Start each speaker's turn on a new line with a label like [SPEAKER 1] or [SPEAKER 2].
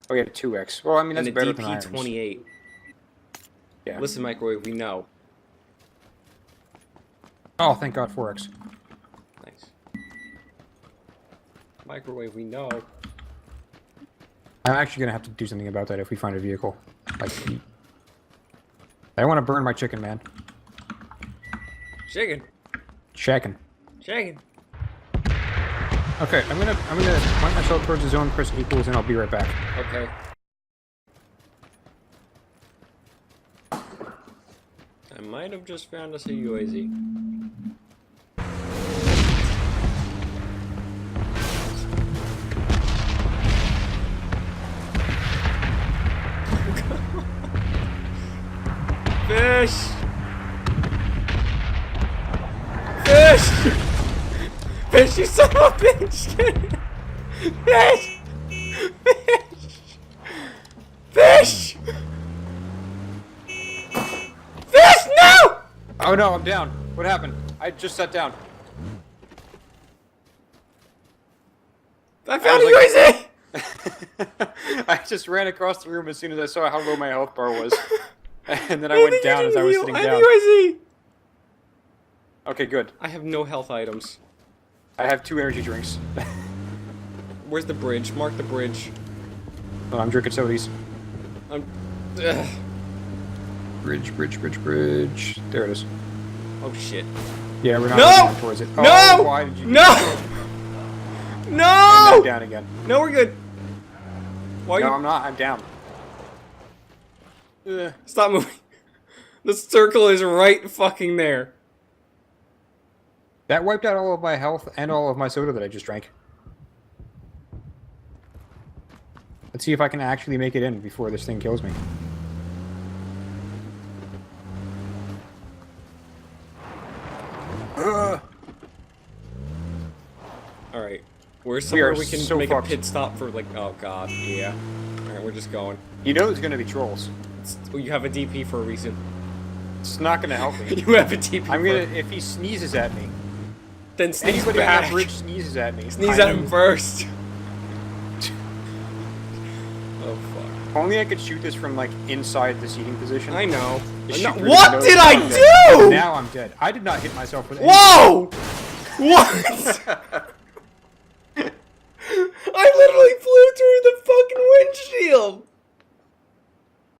[SPEAKER 1] Oh, we have 2x. Well, I mean, that's
[SPEAKER 2] and a
[SPEAKER 1] better than irons.
[SPEAKER 2] DP-28.
[SPEAKER 1] Yeah.
[SPEAKER 2] Listen, microwave, we know.
[SPEAKER 1] Oh, thank God, 4x.
[SPEAKER 2] Nice. Microwave, we know.
[SPEAKER 1] I'm actually gonna have to do something about that if we find a vehicle. Like, I want to burn my chicken, man.
[SPEAKER 2] Chicken.
[SPEAKER 1] Chicken.
[SPEAKER 2] Chicken.
[SPEAKER 1] Okay, I'm gonna point myself towards the zone, press equals, and I'll be right back.
[SPEAKER 2] Okay. I might have just found us a UAZ. Fish! Fish! Fish, you son of a bitch! Fish! Fish! Fish! Fish, no!
[SPEAKER 1] Oh no, I'm down. What happened? I just sat down.
[SPEAKER 2] I found a UAZ!
[SPEAKER 1] I just ran across the room as soon as I saw how low my health bar was. And then I went down as I was sitting down.
[SPEAKER 2] UAZ!
[SPEAKER 1] Okay, good.
[SPEAKER 2] I have no health items.
[SPEAKER 1] I have 2 energy drinks.
[SPEAKER 2] Where's the bridge? Mark the bridge.
[SPEAKER 1] Oh, I'm drinking sodies.
[SPEAKER 2] Ugh.
[SPEAKER 1] Bridge. There it is.
[SPEAKER 2] Oh shit.
[SPEAKER 1] Yeah, we're not
[SPEAKER 2] No!
[SPEAKER 1] moving towards it.
[SPEAKER 2] No!
[SPEAKER 1] Oh, why did you do
[SPEAKER 2] No!
[SPEAKER 1] that?
[SPEAKER 2] No!
[SPEAKER 1] And I'm down again.
[SPEAKER 2] No, we're good. Why
[SPEAKER 1] No,
[SPEAKER 2] are you...
[SPEAKER 1] I'm not. I'm down. Ugh.
[SPEAKER 2] Stop moving. The circle is right fucking there.
[SPEAKER 1] That wiped out all of my health and all of my soda that I just drank. Let's see if I can actually make it in before this thing kills me.
[SPEAKER 2] Alright. Where's somewhere we can
[SPEAKER 1] so
[SPEAKER 2] make
[SPEAKER 1] fucked.
[SPEAKER 2] a pit stop for, like... Oh, God. Yeah. Alright, we're just going.
[SPEAKER 1] You know there's gonna be trolls.
[SPEAKER 2] You have a DP for a reason.
[SPEAKER 1] It's not gonna help me.
[SPEAKER 2] You have a DP
[SPEAKER 1] I'm gonna... If he sneezes at me...
[SPEAKER 2] Then sneeze
[SPEAKER 1] Anybody on
[SPEAKER 2] back.
[SPEAKER 1] that bridge sneezes at me.
[SPEAKER 2] Sneeze at him first. Oh, fuck.
[SPEAKER 1] If only I could shoot this from, like, inside the seating position.
[SPEAKER 2] I know.
[SPEAKER 1] Just
[SPEAKER 2] No,
[SPEAKER 1] shoot through
[SPEAKER 2] what
[SPEAKER 1] the
[SPEAKER 2] did
[SPEAKER 1] window.
[SPEAKER 2] I do?!
[SPEAKER 1] Now I'm dead. I did not hit myself with
[SPEAKER 2] Whoa! What? I literally flew through the fucking windshield!